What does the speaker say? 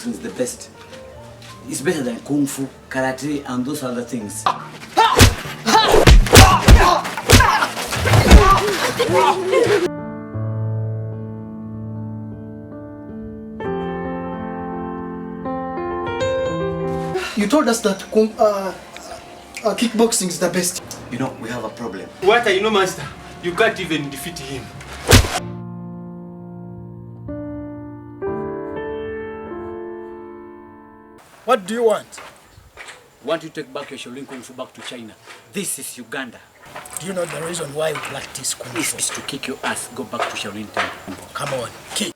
kickboxing is the best. It's better than kung fu, karate, and those other things. You told us that kickboxing is the best. You know, we have a problem. What are you, master? You can't even defeat him. What do you want? Want you to take back your Shaolin Kung Fu back to China. This is Uganda. Do you know the reason why we practice Kung Fu? This is to kick your ass. Go back to Shaolin Temple. Come on, kick.